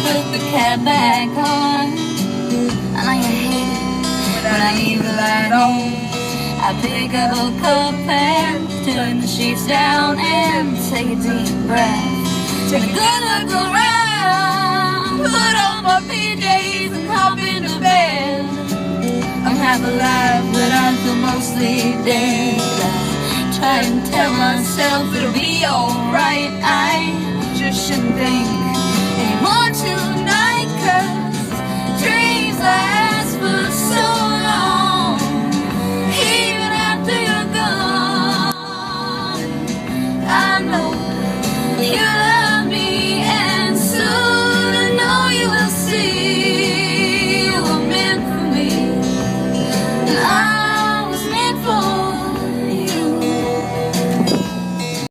put the cap back on. I know you hate it when I leave the light on. I pick up a cup and turn the sheets down and take a deep breath. Take a good look around, put on my PJs and hop into bed. I'm half alive, but I feel mostly dead. I try and tell myself it'll be alright. I just shouldn't think anymore tonight.